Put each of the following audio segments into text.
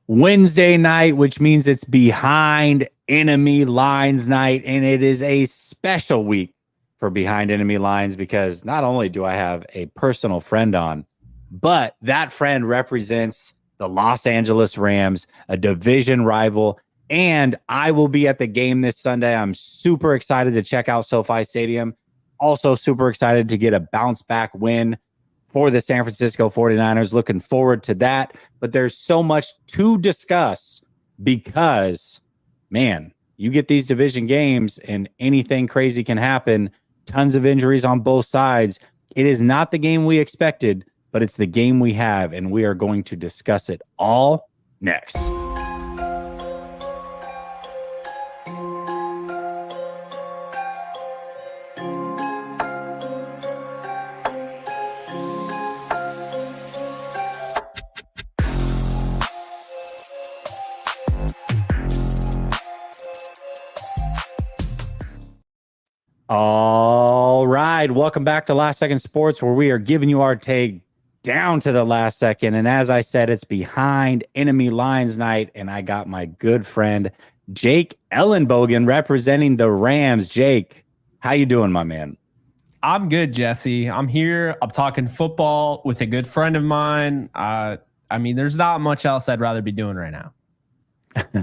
Wednesday night, which means it's behind enemy lines night. And it is a special week for behind enemy lines because not only do I have a personal friend on, but that friend represents the Los Angeles Rams, a division rival. And I will be at the game this Sunday. I'm super excited to check out SoFi Stadium. Also super excited to get a bounce back win for the San Francisco 49ers. Looking forward to that. But there's so much to discuss because, man, you get these division games and anything crazy can happen. Tons of injuries on both sides. It is not the game we expected, but it's the game we have, and we are going to discuss it all next. All right. Welcome back to Last Second Sports, where we are giving you our take down to the last second. And as I said, it's behind enemy lines night. And I got my good friend, Jake Ellenbogen, representing the Rams. Jake, how you doing, my man? I'm good, Jesse. I'm here. I'm talking football with a good friend of mine. There's not much else I'd rather be doing right now.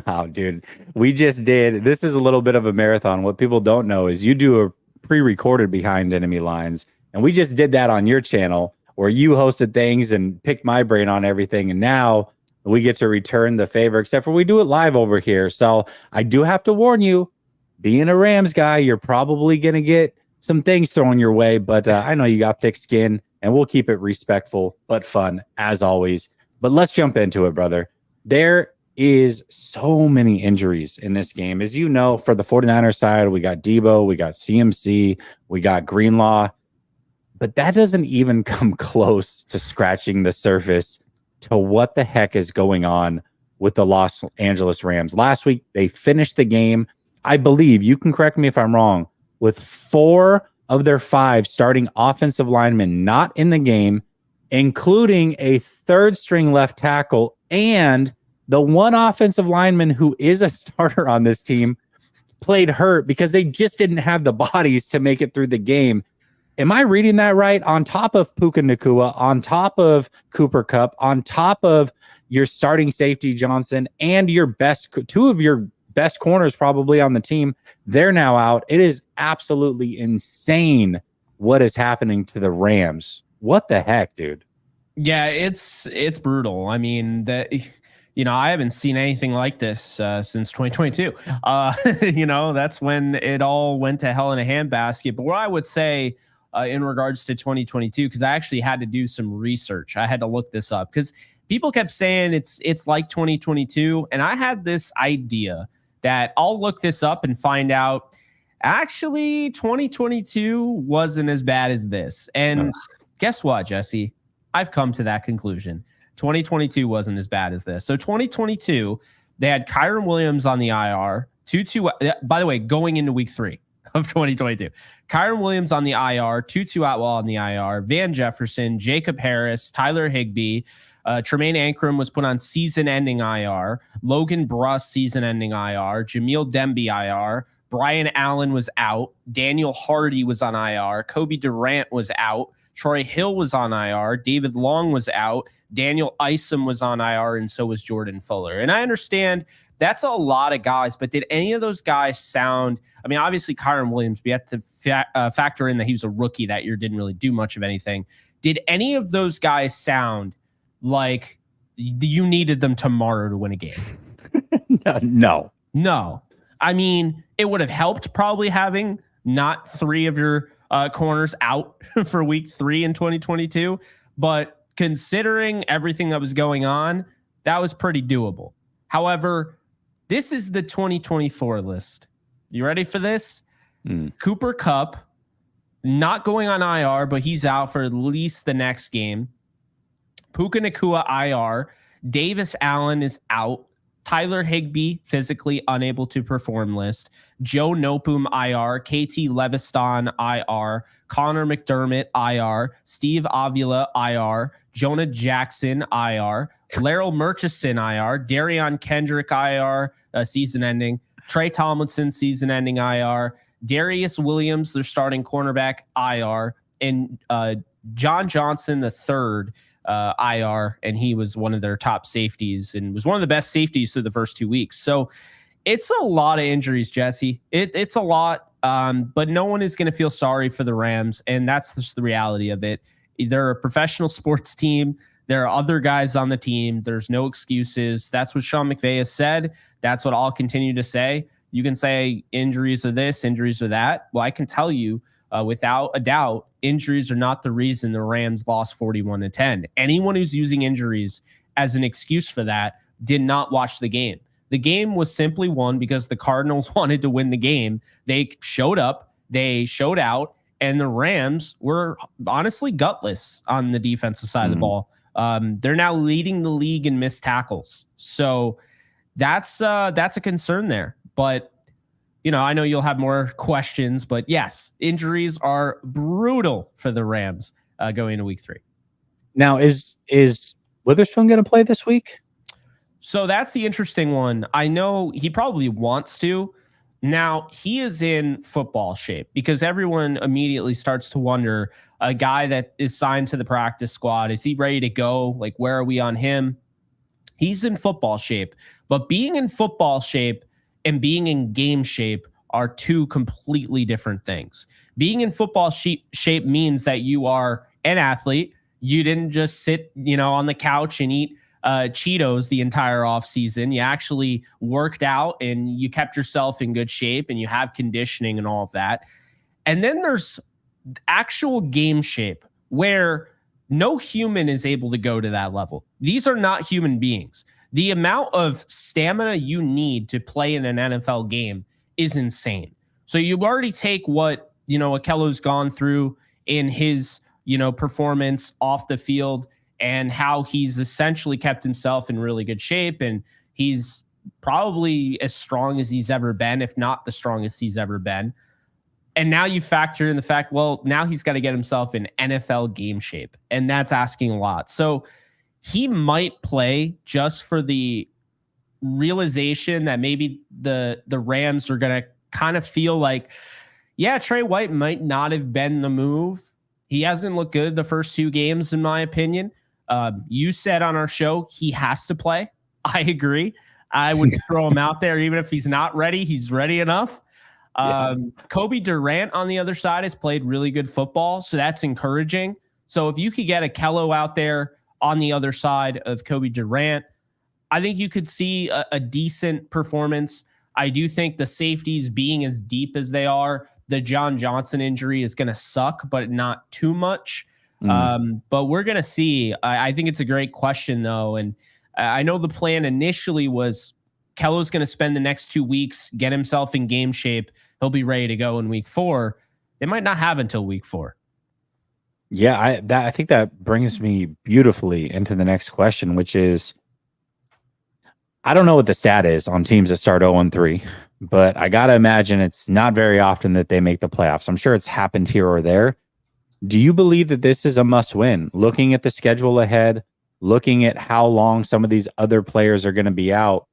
Oh, dude, we just did. This is a little bit of a marathon. What people don't know is you do a pre-recorded behind enemy lines, and we just did that on your channel where you hosted things and picked my brain on everything. And now we get to return the favor, except for we do it live over here. So I do have to warn you, being a Rams guy, you're probably going to get some things thrown your way, but I know you got thick skin, and we'll keep it respectful but fun as always. But let's jump into it, brother. There is so many injuries in this game. As you know, for the 49ers side, we got Debo, we got CMC, we got Greenlaw, but that doesn't even come close to scratching the surface to what the heck is going on with the Los Angeles Rams. Last week, they finished the game, I believe, you can correct me if I'm wrong, with 4 of their 5 starting offensive linemen not in the game, including a third-string left tackle and the one offensive lineman who is a starter on this team played hurt because they just didn't have the bodies to make it through the game. Am I reading that right? On top of Puka Nacua, on top of Cooper Kupp, on top of your starting safety Johnson, and your best 2 of your best corners probably on the team, they're now out. It is absolutely insane what is happening to the Rams. What the heck, dude? Yeah, it's brutal. I mean, I haven't seen anything like this since 2022. That's when it all went to hell in a handbasket. But what I would say in regards to 2022, because I actually had to do some research. I had to look this up because people kept saying it's like 2022. And I had this idea that I'll look this up and find out actually 2022 wasn't as bad as this. And guess what, Jesse? I've come to that conclusion. 2022 wasn't as bad as this. So 2022, they had Kyren Williams on the IR. By the way, going into week 3 of 2022, Kyren Williams on the IR, Tutu Atwell on the IR, Van Jefferson, Jacob Harris, Tyler Higbee, Tremaine Ankrum was put on season-ending IR, Logan Bruss season-ending IR, Jamil Demby IR, Brian Allen was out, Daniel Hardy was on IR, Kobe Durant was out, Troy Hill was on IR, David Long was out, Daniel Isom was on IR, and so was Jordan Fuller. And I understand that's a lot of guys, but did any of those guys sound, I mean, obviously Kyren Williams, we have to factor in that he was a rookie that year, didn't really do much of anything. Did any of those guys sound like you needed them tomorrow to win a game? No. I mean, it would have helped probably having not 3 of your corners out for week 3 in 2022. But considering everything that was going on, that was pretty doable. However, this is the 2024 list. You ready for this? Cooper Kupp, not going on IR, but he's out for at least the next game. Puka Nacua IR. Davis Allen is out. Tyler Higbee, physically unable to perform list. Joe Nopum, IR. KT Leviston, IR. Connor McDermott, IR. Steve Avila, IR. Jonah Jackson, IR. Laryl Murchison, IR. Darion Kendrick, IR, season ending. Trey Tomlinson, season ending, IR. Darius Williams, their starting cornerback, IR. And John Johnson, the third, IR, and he was one of their top safeties and was one of the best safeties through the first 2 weeks. So it's a lot of injuries, Jesse. It's a lot, but no one is going to feel sorry for the Rams, and that's just the reality of it. They're a professional sports team. There are other guys on the team. There's no excuses. That's what Sean McVay has said. That's what I'll continue to say. You can say injuries are this, injuries are that. Well, I can tell you without a doubt, injuries are not the reason the Rams lost 41-10. Anyone who's using injuries as an excuse for that did not watch the game. The game was simply won because the Cardinals wanted to win the game. They showed up, they showed out, and the Rams were honestly gutless on the defensive side of the ball. They're now leading the league in missed tackles. So that's a concern there. But you know, I know you'll have more questions, but yes, injuries are brutal for the Rams going into week 3. Now, is Witherspoon going to play this week? So that's the interesting one. I know he probably wants to. Now, he is in football shape because everyone immediately starts to wonder, a guy that is signed to the practice squad, is he ready to go? Like, where are we on him? He's in football shape, but being in football shape and being in game shape are two completely different things. Being in football shape means that you are an athlete. You didn't just sit, on the couch and eat Cheetos the entire offseason. You actually worked out and you kept yourself in good shape and you have conditioning and all of that. And then there's actual game shape where no human is able to go to that level. These are not human beings. The amount of stamina you need to play in an NFL game is insane. So you already take what, Akello's gone through in his, performance off the field and how he's essentially kept himself in really good shape. And he's probably as strong as he's ever been, if not the strongest he's ever been. And now you factor in the fact, well, now he's got to get himself in NFL game shape. And that's asking a lot. So he might play just for the realization that maybe the Rams are going to kind of feel like, yeah, Trey White might not have been the move. He hasn't looked good the first 2 games, in my opinion. You said on our show he has to play. I agree. I would throw him out there. Even if he's not ready, he's ready enough. Kobe Durant on the other side has played really good football, so that's encouraging. So if you could get Akello out there on the other side of Kobe Durant, I think you could see a decent performance. I do think the safeties being as deep as they are, the John Johnson injury is going to suck, but not too much. But we're going to see. I think it's a great question, though. And I know the plan initially was Kello's going to spend the next 2 weeks, get himself in game shape. He'll be ready to go in week 4. They might not have until week 4. Yeah, I think that brings me beautifully into the next question, which is, I don't know what the stat is on teams that start 0-3, but I got to imagine it's not very often that they make the playoffs. I'm sure it's happened here or there. Do you believe that this is a must win? Looking at the schedule ahead, looking at how long some of these other players are going to be out,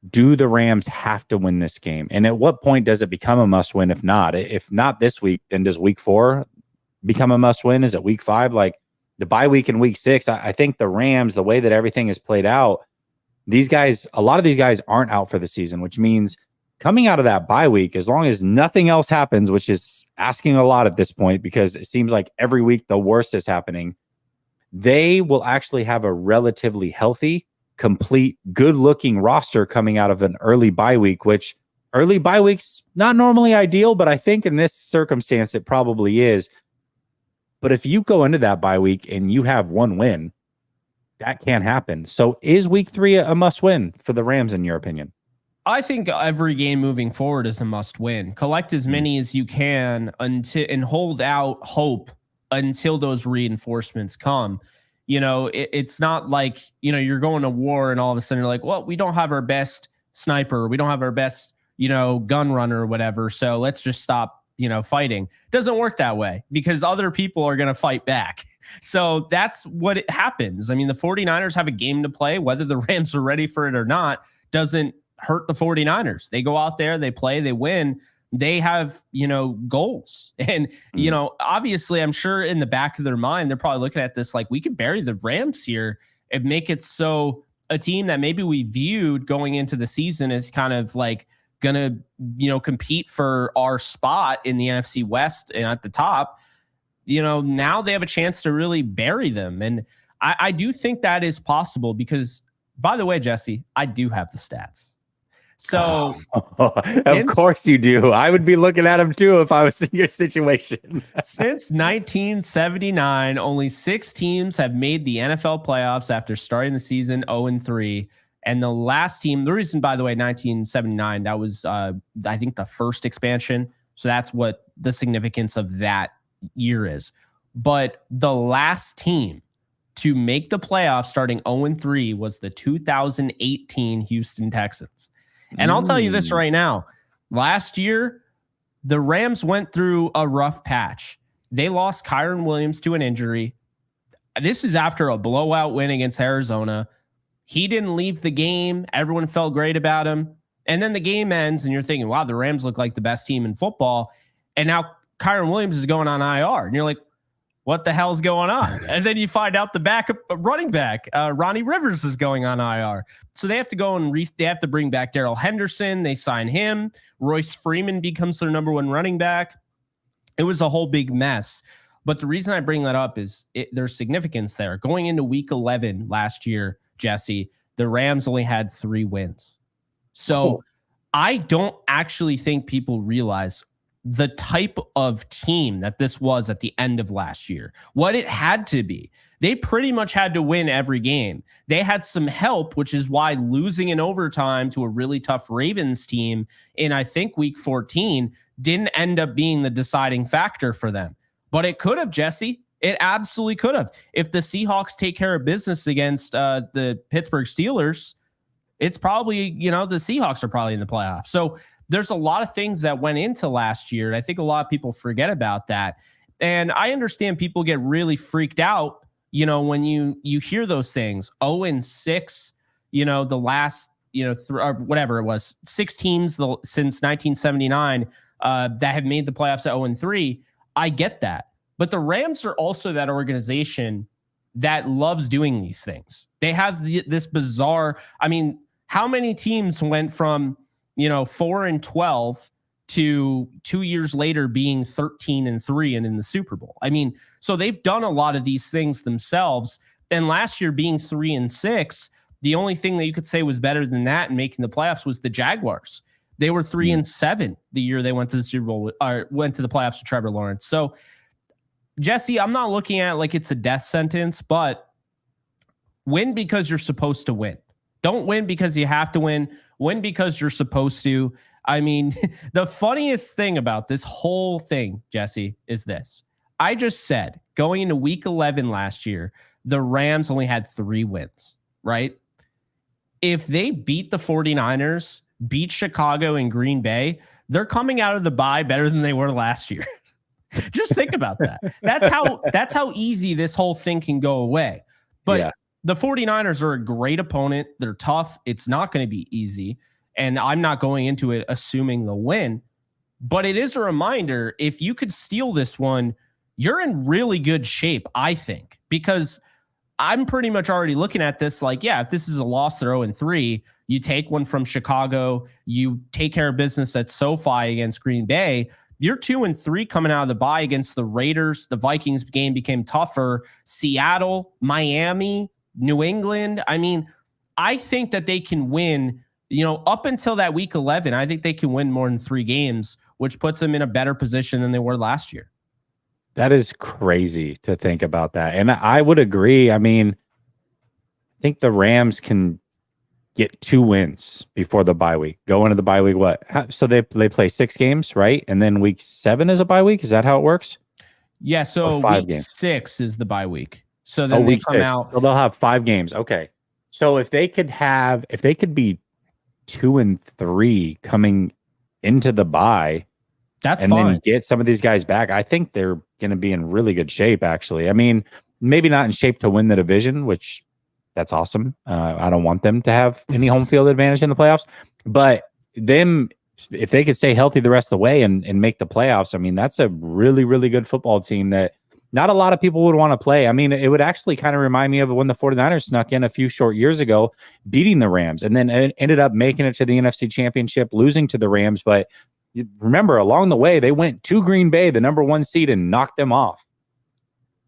do the Rams have to win this game? And at what point does it become a must win? If not this week, then does week 4 become a must win? Is it week 5? Like the bye week in week 6, I think the Rams, the way that everything is played out, a lot of these guys aren't out for the season, which means coming out of that bye week, as long as nothing else happens, which is asking a lot at this point, because it seems like every week the worst is happening, they will actually have a relatively healthy, complete, good-looking roster coming out of an early bye week, which early bye week's not normally ideal, but I think in this circumstance it probably is. But if you go into that bye week and you have 1 win, that can't happen. So is week 3 a must win for the Rams, in your opinion? I think every game moving forward is a must win. Collect as many as you can and hold out hope until those reinforcements come. it's not like, you're going to war and all of a sudden you're like, well, we don't have our best sniper. We don't have our best, gun runner or whatever. So let's just stop, fighting. It doesn't work that way because other people are going to fight back. So that's what it happens. I mean, the 49ers have a game to play. Whether the Rams are ready for it or not doesn't hurt the 49ers. They go out there, they play, they win. They have, goals. And, obviously, I'm sure in the back of their mind, they're probably looking at this like, we could bury the Rams here and make it so a team that maybe we viewed going into the season as kind of like going to, compete for our spot in the NFC West and at the top, now they have a chance to really bury them. And I do think that is possible because, by the way, Jesse, I do have the stats. So, of course you do. I would be looking at them too if I was in your situation. Since 1979, only 6 teams have made the NFL playoffs after starting the season 0-3. And the last team, the reason, by the way, 1979, that was, I think, the first expansion. So that's what the significance of that year is. But the last team to make the playoffs starting 0-3 was the 2018 Houston Texans. And I'll tell you this right now. Last year, the Rams went through a rough patch. They lost Kyron Williams to an injury. This is after a blowout win against Arizona. He didn't leave the game. Everyone felt great about him. And then the game ends, and you're thinking, wow, the Rams look like the best team in football. And now Kyron Williams is going on IR. And you're like, what the hell's going on? And then you find out the backup running back, Ronnie Rivers, is going on IR. So they have to go and they have to bring back Darrell Henderson. They sign him. Royce Freeman becomes their number 1 running back. It was a whole big mess. But the reason I bring that up is there's significance there. Going into week 11 last year, Jesse, the Rams only had 3 wins. So I don't actually think people realize the type of team that this was at the end of last year, what it had to be. They pretty much had to win every game. They had some help, which is why losing in overtime to a really tough Ravens team in, I think, week 14 didn't end up being the deciding factor for them. But it could have, Jesse. It absolutely could have. If the Seahawks take care of business against the Pittsburgh Steelers, it's probably, the Seahawks are probably in the playoffs. So there's a lot of things that went into last year, and I think a lot of people forget about that. And I understand people get really freaked out, when you hear those things. 0-6, the last, or whatever it was, 6 teams since 1979 that have made the playoffs at 0-3. I get that. But the Rams are also that organization that loves doing these things. They have this bizarre, how many teams went from 4-12 to 2 years later being 13-3 and in the Super Bowl? So they've done a lot of these things themselves. And last year being 3-6, the only thing that you could say was better than that and making the playoffs was the Jaguars. They were 3-7 the year they went to the Super Bowl, or went to the playoffs with Trevor Lawrence. So, Jesse, I'm not looking at it like it's a death sentence, but win because you're supposed to win. Don't win because you have to win. Win because you're supposed to. The funniest thing about this whole thing, Jesse, is this. I just said, going into week 11 last year, the Rams only had 3 wins, right? If they beat the 49ers, beat Chicago and Green Bay, they're coming out of the bye better than they were last year. Just think about that. That's how easy this whole thing can go away. But the 49ers are a great opponent. They're tough. It's not going to be easy. And I'm not going into it assuming they'll win. But it is a reminder, if you could steal this one, you're in really good shape, I think. Because I'm pretty much already looking at this like, if this is a loss, they're 0-3. You take one from Chicago. You take care of business at SoFi against Green Bay. You're 2-3 coming out of the bye against the Raiders. The Vikings game became tougher. Seattle, Miami, New England. I think that they can win, up until that week 11. I think they can win more than 3 games, which puts them in a better position than they were last year. That is crazy to think about that. And I would agree. I think the Rams can get 2 wins before the bye week. Go into the bye week, so they play 6 games, right? And then week 7 is a bye week. Is that how it works? Yeah, so Or 5 week games? 6 is the bye week. So Oh, then they week come 6. out. So they'll have 5 games. Okay. So if they could be 2-3 coming into the bye That's and fine. then get some of these guys back, I think they're going to be in really good shape, actually. I mean, maybe not in shape to win the division, which that's awesome. I don't want them to have any home field advantage in the playoffs, but them, if they could stay healthy the rest of the way and make the playoffs, I mean, that's a really, really good football team that not a lot of people would want to play. I mean, it would actually kind of remind me of when the 49ers snuck in a few short years ago, beating the Rams, and then ended up making it to the NFC Championship, losing to the Rams. But remember, along the way, they went to Green Bay, the number 1 seed, and knocked them off.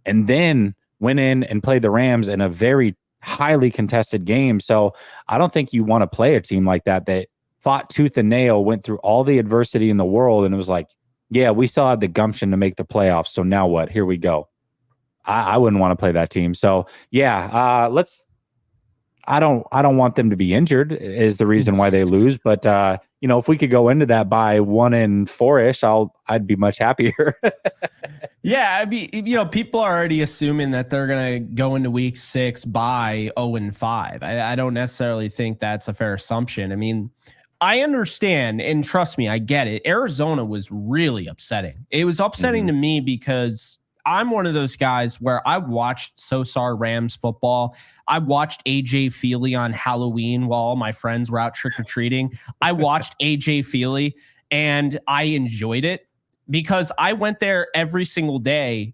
And then went in and played the Rams in a very highly contested game. So I don't think you want to play a team like that fought tooth and nail, went through all the adversity in the world, and it was like, yeah, we still had the gumption to make the playoffs. So now what? Here we go. I wouldn't want to play that team. So yeah, I don't want them to be injured is the reason why they lose. But if we could go into that by 1-4-ish, I'd be much happier. Yeah, I mean, people are already assuming that they're gonna go into week 6 by 0-5. I don't necessarily think that's a fair assumption. I mean, I understand, and trust me, I get it. Arizona was really upsetting. It was upsetting to me because I'm one of those guys where I watched SoSar Rams football. I watched AJ Feely on Halloween while all my friends were out trick-or-treating. I watched AJ Feely and I enjoyed it because I went there every single day,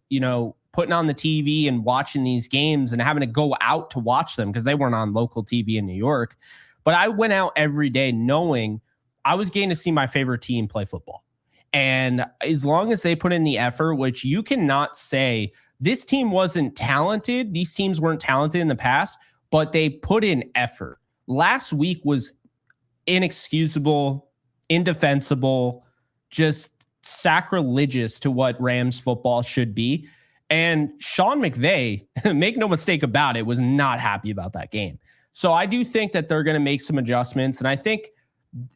putting on the TV and watching these games and having to go out to watch them because they weren't on local TV in New York. But I went out every day knowing I was getting to see my favorite team play football. And as long as they put in the effort, which you cannot say this team wasn't talented, these teams weren't talented in the past, but they put in effort. Last week was inexcusable, indefensible, just sacrilegious to what Rams football should be. And Sean McVay, make no mistake about it, was not happy about that game. So I do think that they're going to make some adjustments. And I think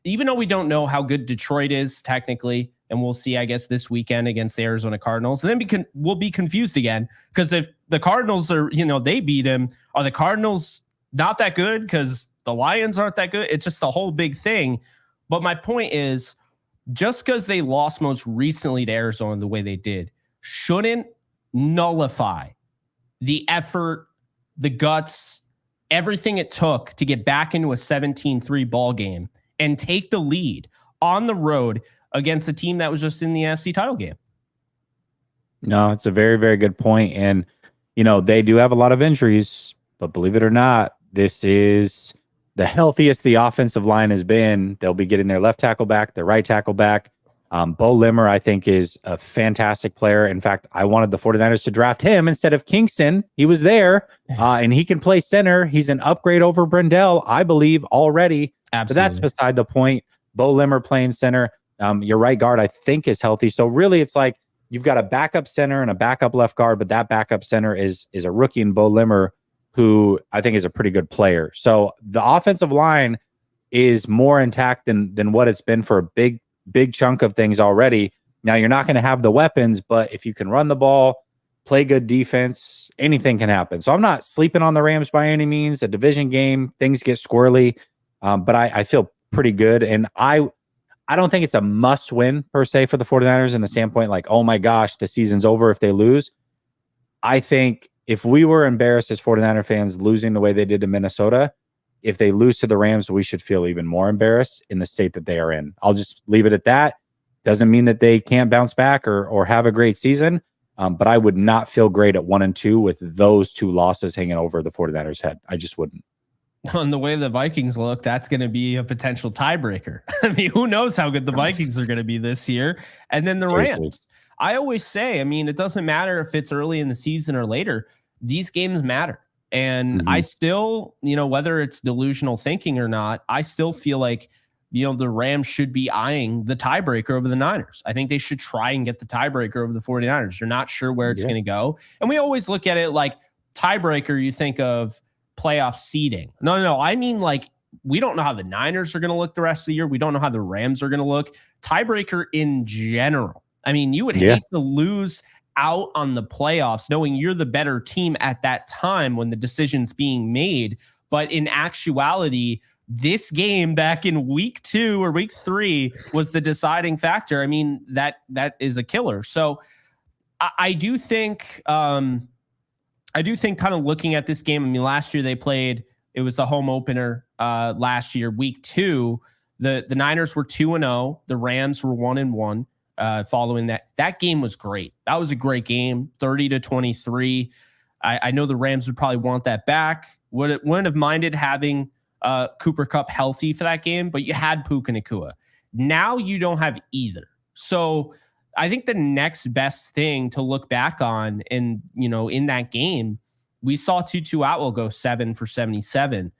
even though we don't know how good Detroit is technically, and we'll see, I guess, this weekend against the Arizona Cardinals, and then we'll be confused again because if the Cardinals are, they beat him, are the Cardinals not that good because the Lions aren't that good? It's just a whole big thing. But my point is, just because they lost most recently to Arizona the way they did shouldn't nullify the effort, the guts, everything it took to get back into a 17-3 ball game and take the lead on the road against a team that was just in the NFC title game. No, it's a very, very good point. And, they do have a lot of injuries, but believe it or not, this is the healthiest the offensive line has been. They'll be getting their left tackle back, their right tackle back. Bo Limmer, I think, is a fantastic player. In fact, I wanted the 49ers to draft him instead of Kingston. He was there, and he can play center. He's an upgrade over Brendel, I believe, already. Absolutely. But that's beside the point. Bo Limmer playing center. Your right guard, I think, is healthy. So really, it's like you've got a backup center and a backup left guard, but that backup center is a rookie in Bo Limmer, who I think is a pretty good player. So the offensive line is more intact than what it's been for a big chunk of things already. Now, you're not going to have the weapons, but if you can run the ball, play good defense, anything can happen. So I'm not sleeping on the Rams by any means. A division game, things get squirrely, but I feel pretty good. And I don't think it's a must win per se for the 49ers in the standpoint like, oh my gosh, the season's over if they lose. I think if we were embarrassed as 49er fans losing the way they did to Minnesota, if they lose to the Rams, we should feel even more embarrassed in the state that they are in. I'll just leave it at that. Doesn't mean that they can't bounce back or have a great season, but I would not feel great at 1-2 with those 2 losses hanging over the 49ers' head. I just wouldn't. On the way the Vikings look, that's going to be a potential tiebreaker. I mean, who knows how good the Vikings are going to be this year? And then the Rams. I always say, I mean, it doesn't matter if it's early in the season or later. These games matter. And I still, whether it's delusional thinking or not, I still feel like, the Rams should be eyeing the tiebreaker over the Niners. I think they should try and get the tiebreaker over the 49ers. You're not sure where it's going to go. And we always look at it like tiebreaker, you think of playoff seeding. No. I mean, like, we don't know how the Niners are going to look the rest of the year. We don't know how the Rams are going to look. Tiebreaker in general. I mean, you would hate to lose out on the playoffs, knowing you're the better team at that time when the decision's being made. But in actuality, this game back in week 2 or week 3 was the deciding factor. I mean, that is a killer. So I do think kind of looking at this game, I mean, last year they played, it was the home opener last year, week 2. The Niners were 2-0. The Rams were 1-1 following that. That game was great. That was a great game, 30-23. I know the Rams would probably want that back. Wouldn't have minded having Cooper Kupp healthy for that game, but you had Puka Nacua. Now you don't have either. So I think the next best thing to look back on in that game, we saw Tutu Atwell go 7 for 77.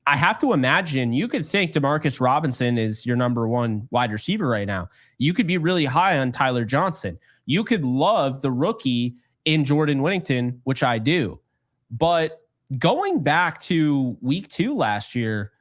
I have to imagine you could think Demarcus Robinson is your number 1 wide receiver right now. You could be really high on Tyler Johnson. You could love the rookie in Jordan Whittington, which I do. But going back to week 2 last year,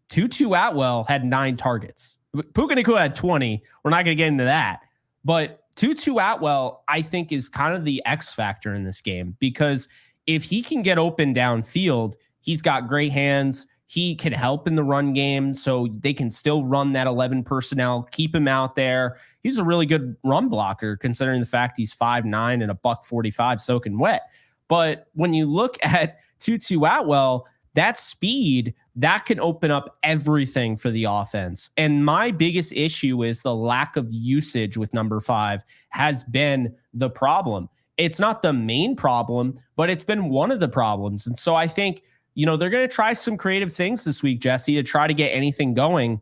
Tutu Atwell had 9 targets. Puka Nacua had 20. We're not going to get into that. But Tutu Atwell, I think, is kind of the X factor in this game, because if he can get open downfield, he's got great hands. He can help in the run game, so they can still run that 11 personnel, keep him out there. He's a really good run blocker, considering the fact he's 5'9" and a $145 soaking wet. But when you look at Tutu Atwell, that speed, that can open up everything for the offense. And my biggest issue is the lack of usage with number 5 has been the problem. It's not the main problem, but it's been one of the problems. And so I think, they're going to try some creative things this week, Jesse, to try to get anything going.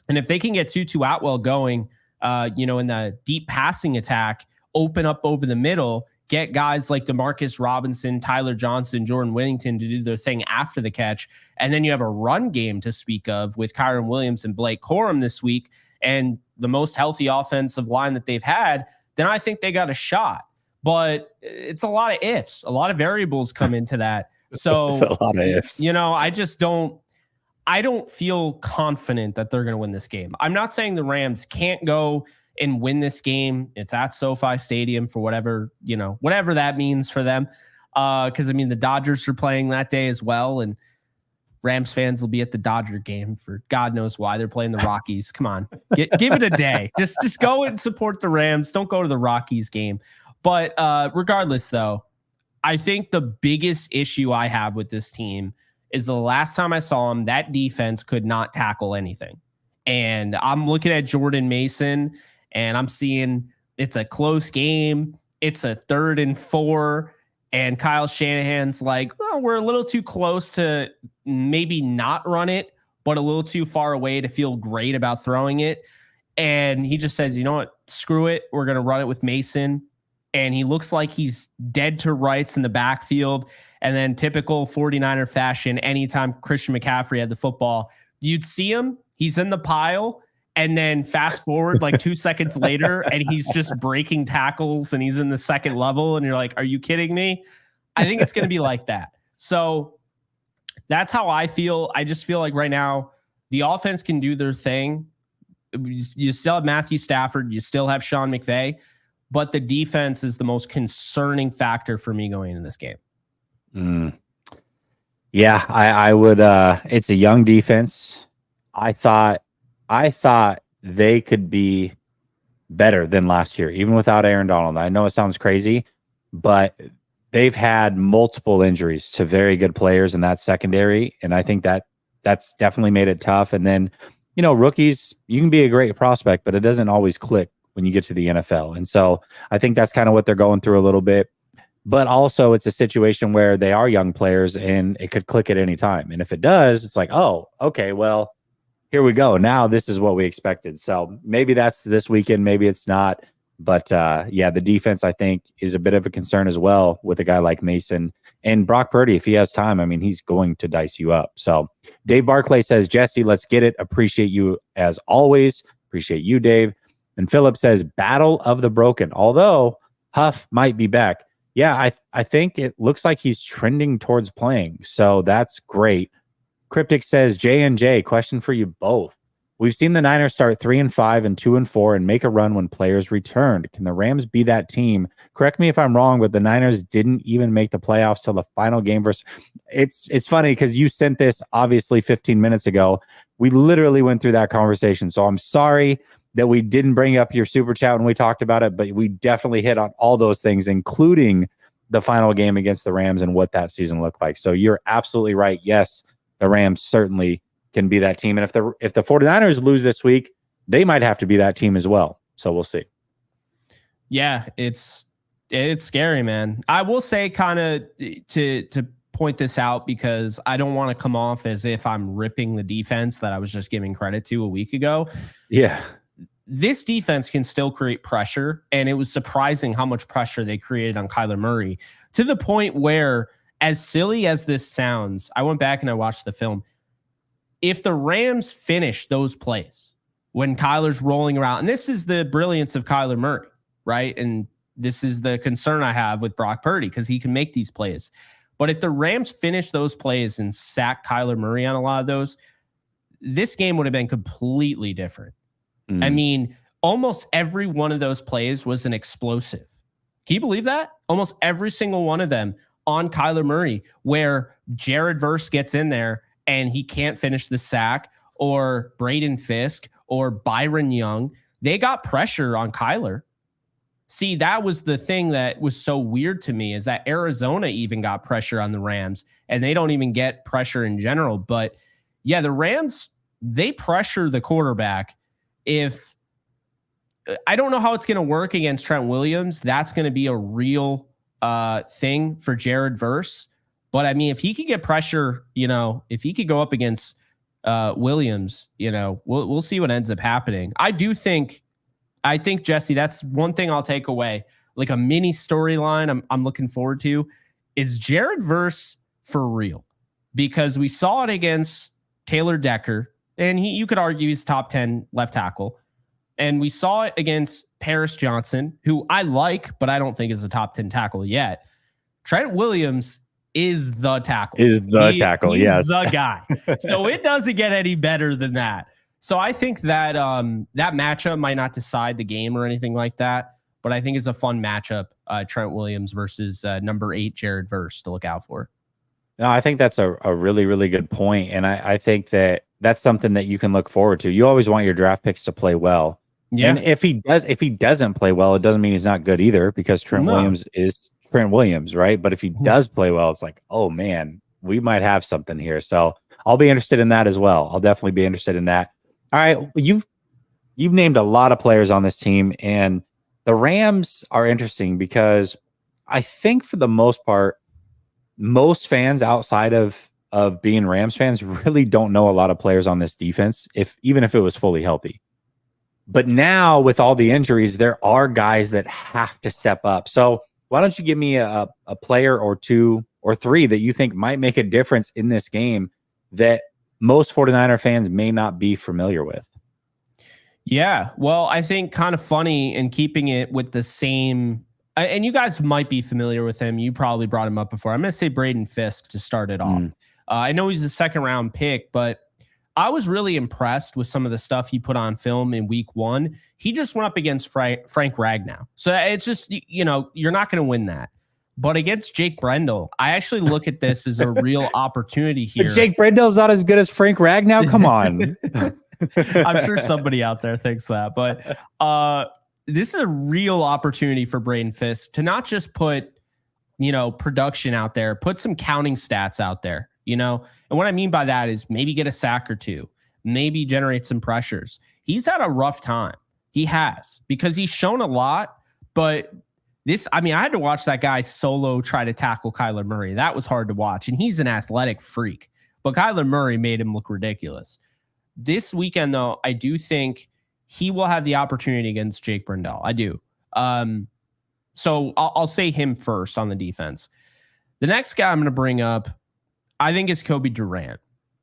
And if they can get Tutu Atwell going, in the deep passing attack, open up over the middle, get guys like Demarcus Robinson, Tyler Johnson, Jordan Whittington to do their thing after the catch. And then you have a run game to speak of with Kyron Williams and Blake Corum this week, and the most healthy offensive line that they've had, then I think they got a shot. But it's a lot of ifs. A lot of variables come into that. So it's a lot of ifs. I don't feel confident that they're going to win this game. I'm not saying the Rams can't go and win this game. It's at SoFi Stadium for whatever that means for them. Because the Dodgers are playing that day as well, and Rams fans will be at the Dodger game for God knows why. They're playing the Rockies. Come on, give it a day. Just go and support the Rams. Don't go to the Rockies game. But regardless, though, I think the biggest issue I have with this team is the last time I saw them, that defense could not tackle anything. And I'm looking at Jordan Mason, and I'm seeing it's a close game. It's a 3rd and 4. And Kyle Shanahan's like, well, we're a little too close to maybe not run it, but a little too far away to feel great about throwing it. And he just says, you know what, screw it. We're going to run it with Mason. And he looks like he's dead to rights in the backfield. And then typical 49er fashion, anytime Christian McCaffrey had the football, you'd see him. He's in the pile. And then fast forward like 2 seconds later, and he's just breaking tackles, and he's in the second level. And you're like, are you kidding me? I think it's going to be like that. So that's how I feel. I just feel like right now the offense can do their thing. You still have Matthew Stafford. You still have Sean McVay. But the defense is the most concerning factor for me going into this game. Yeah, I would. It's a young defense. I thought they could be better than last year, even without Aaron Donald. I know it sounds crazy, but they've had multiple injuries to very good players in that secondary, and I think that's definitely made it tough. And then, rookies, you can be a great prospect, but it doesn't always click when you get to the NFL. And so I think that's kind of what they're going through a little bit. But also it's a situation where they are young players and it could click at any time. And if it does, it's like, oh, okay, well, here we go. Now this is what we expected. So maybe that's this weekend, maybe it's not. But the defense, I think, is a bit of a concern as well with a guy like Mason. And Brock Purdy, if he has time, he's going to dice you up. So Dave Barclay says, Jesse, let's get it. Appreciate you as always. Appreciate you, Dave. And Philip says, Battle of the Broken. Although Huff might be back. Yeah, I think it looks like he's trending towards playing. So that's great. Cryptic says, J&J, question for you both. We've seen the Niners start 3-5 and 2-4 and make a run when players returned. Can the Rams be that team? Correct me if I'm wrong, but the Niners didn't even make the playoffs till the final game versus. It's funny because you sent this obviously 15 minutes ago. We literally went through that conversation. So I'm sorry that we didn't bring up your super chat when we talked about it, but we definitely hit on all those things, including the final game against the Rams and what that season looked like. So you're absolutely right. Yes, the Rams certainly can be that team. And if the 49ers lose this week, they might have to be that team as well. So we'll see. Yeah, it's scary, man. I will say kind of to point this out because I don't want to come off as if I'm ripping the defense that I was just giving credit to a week ago. Yeah. This defense can still create pressure, and it was surprising how much pressure they created on Kyler Murray to the point where, as silly as this sounds, I went back and I watched the film. If the Rams finish those plays when Kyler's rolling around, and this is the brilliance of Kyler Murray, right? And this is the concern I have with Brock Purdy because he can make these plays. But if the Rams finish those plays and sack Kyler Murray on a lot of those, this game would have been completely different. I mean, almost every one of those plays was an explosive. Can you believe that? Almost every single one of them on Kyler Murray, where Jared Verse gets in there and he can't finish the sack, or Braden Fisk or Byron Young, they got pressure on Kyler. See, that was the thing that was so weird to me, is that Arizona even got pressure on the Rams, and they don't even get pressure in general. But yeah, the Rams, they pressure the quarterback. If I don't know how it's going to work against Trent Williams, that's going to be a real thing for Jared Verse. But I mean, if he could get pressure, if he could go up against Williams, we'll see what ends up happening. I think, Jesse, that's one thing I'll take away, like a mini storyline I'm looking forward to, is Jared Verse for real? Because we saw it against Taylor Decker, and you could argue he's top 10 left tackle. And we saw it against Paris Johnson, who I like, but I don't think is a top 10 tackle yet. Trent Williams is the tackle. He's yes. The guy. So it doesn't get any better than that. So I think that that matchup might not decide the game or anything like that, but I think it's a fun matchup, Trent Williams versus number 8 Jared Verse to look out for. No, I think that's a really, really good point. And I think that's something that you can look forward to. You always want your draft picks to play well. Yeah. And if he doesn't play well, it doesn't mean he's not good either, because Trent Williams is Trent Williams, right? But if he does play well, it's like, oh man, we might have something here. So I'll be interested in that as well. I'll definitely be interested in that. All right. You've named a lot of players on this team, and the Rams are interesting because I think for the most part, most fans outside of being Rams fans really don't know a lot of players on this defense, even if it was fully healthy. But now with all the injuries, there are guys that have to step up. So why don't you give me a player or two or three that you think might make a difference in this game that most 49er fans may not be familiar with? Yeah, well, I think kind of funny in keeping it with the same, and you guys might be familiar with him. You probably brought him up before. I'm going to say Braden Fisk to start it off. I know he's a second-round pick, but I was really impressed with some of the stuff he put on film in week 1. He just went up against Frank Ragnow. So it's just, you're not going to win that. But against Jake Brendel, I actually look at this as a real opportunity here. But Jake Brendel's not as good as Frank Ragnow. Come on. I'm sure somebody out there thinks that. But this is a real opportunity for Braden Fisk to not just put, production out there, put some counting stats out there. And what I mean by that is maybe get a sack or two, maybe generate some pressures. He's had a rough time. He has, because he's shown a lot, but I had to watch that guy solo try to tackle Kyler Murray. That was hard to watch. And he's an athletic freak, but Kyler Murray made him look ridiculous. This weekend, though, I do think he will have the opportunity against Jake Brendel. I do. So I'll say him first on the defense. The next guy I'm going to bring up, I think, is Kobe Durant.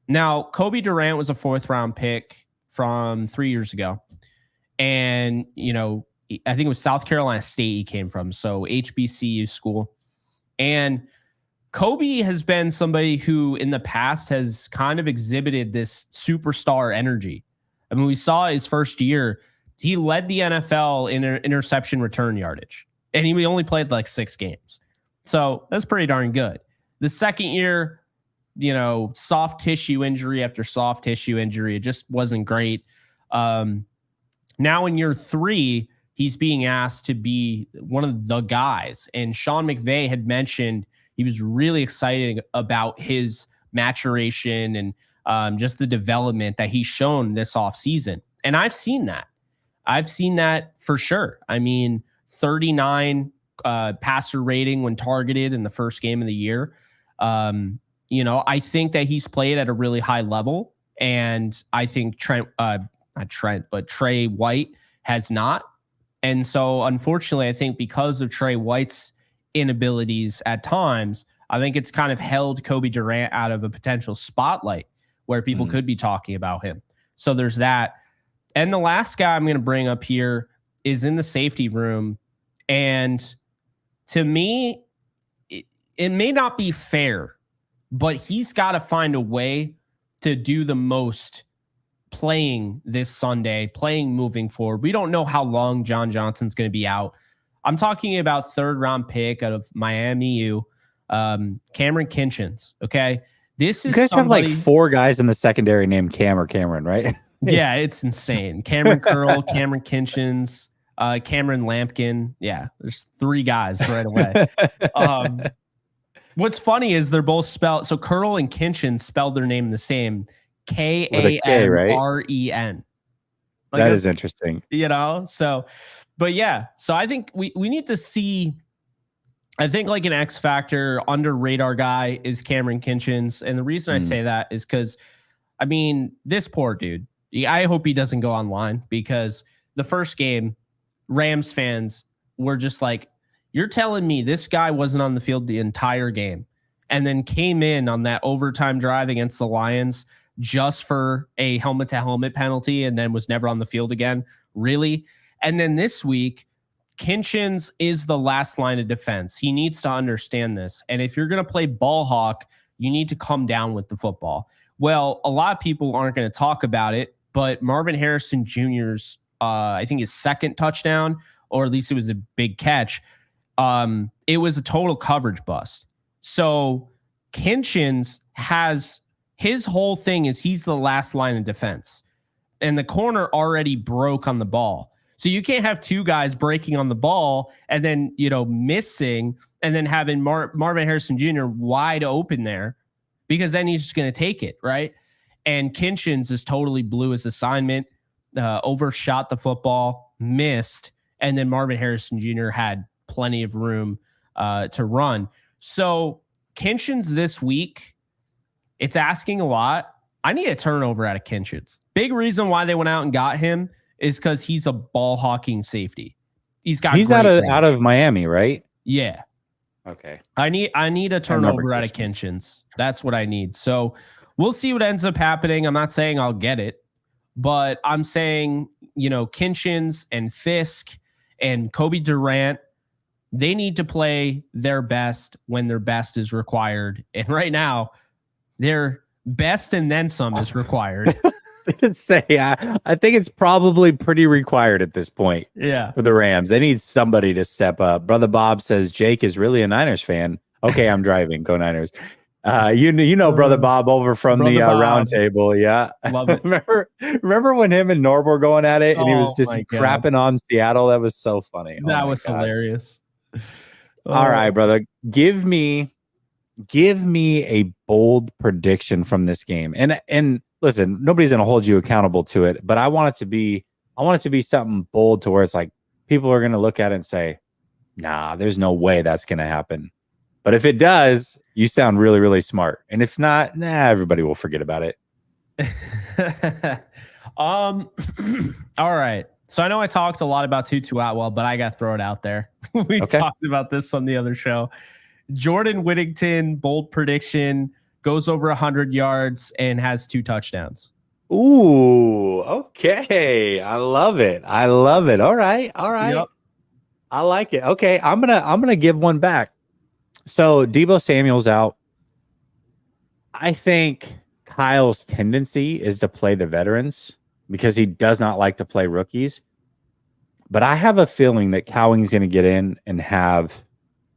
Now, Kobe Durant was a 4th-round pick from 3 years ago. And, I think it was South Carolina State he came from, so HBCU school. And Kobe has been somebody who in the past has kind of exhibited this superstar energy. I mean, we saw his first year, he led the NFL in interception return yardage, and he only played like 6 games. So that's pretty darn good. The second year, soft tissue injury after soft tissue injury, it just wasn't great. Now in year 3, he's being asked to be one of the guys. And Sean McVay had mentioned he was really excited about his maturation and just the development that he's shown this offseason. And I've seen that. I've seen that for sure. I mean, 39 passer rating when targeted in the first game of the year. I think that he's played at a really high level. And I think Trey White has not. And so, unfortunately, I think because of Trey White's inabilities at times, I think it's kind of held Kobe Durant out of a potential spotlight where people could be talking about him. So there's that. And the last guy I'm going to bring up here is in the safety room. And to me, it may not be fair, but he's got to find a way to do the most playing this Sunday, playing moving forward. We don't know how long John Johnson's going to be out. I'm talking about 3rd round pick out of Miami U, Cameron Kinchins. Okay. This is you guys have like 4 guys in the secondary named Cam or Cameron, right? Yeah, it's insane. Cameron Curl, Cameron Kinchins, Cameron Lampkin. Yeah, there's 3 guys right away. What's funny is they're both spelled. So Curl and Kinchins spelled their name the same. Kamren. Like that is interesting. So, but yeah. So I think we need to see. I think like an X factor under radar guy is Cameron Kinchins. And the reason I say that is because, I mean, this poor dude, I hope he doesn't go online, because the first game, Rams fans were just like, you're telling me this guy wasn't on the field the entire game and then came in on that overtime drive against the Lions just for a helmet to helmet penalty and then was never on the field again. Really? And then this week, Kinchins is the last line of defense. He needs to understand this. And if you're going to play ball hawk, you need to come down with the football. Well, a lot of people aren't going to talk about it, but Marvin Harrison Jr.'s, I think his 2nd touchdown, or at least it was a big catch, it was a total coverage bust. So Kinchins has, his whole thing is he's the last line of defense, and the corner already broke on the ball. So you can't have 2 guys breaking on the ball and then, missing and then having Marvin Harrison Jr. wide open there, because then he's just going to take it, right? And Kinchins is totally blew his assignment, overshot the football, missed, and then Marvin Harrison Jr. had plenty of room to run. So Kinchins this week, it's asking a lot. I need a turnover out of Kinchins. Big reason why they went out and got him is because he's a ball hawking safety. He's out of Miami, right? Yeah. Okay. I need a turnover out of Kinchins. That's what I need. So we'll see what ends up happening. I'm not saying I'll get it, but I'm saying, Kinchins and Fisk and Kobe Durant, they need to play their best when their best is required. And right now, their best and then some is required. I think it's probably pretty required at this point. Yeah. For the Rams. They need somebody to step up. Brother Bob says Jake is really a Niners fan. Okay, I'm driving. Go Niners. Brother Bob over from the round table. Yeah. Love it. remember when him and Norb were going at it and he was just crapping on Seattle? That was so funny. That was hilarious. All right, brother. Give me a bold prediction from this game. And listen, nobody's going to hold you accountable to it, but I want it to be something bold to where it's like people are going to look at it and say, nah, there's no way that's going to happen. But if it does, you sound really, really smart. And if not, everybody will forget about it. All right. So I know I talked a lot about Tutu Atwell, but I got to throw it out there. We talked about this on the other show. Jordan Whittington, bold prediction, goes over 100 yards and has 2 touchdowns. Ooh, okay. I love it. All right. Yep. I like it. Okay, I'm gonna give one back. So Deebo Samuel's out. I think Kyle's tendency is to play the veterans. because he does not like to play rookies. But I have a feeling that Cowing's going to get in and have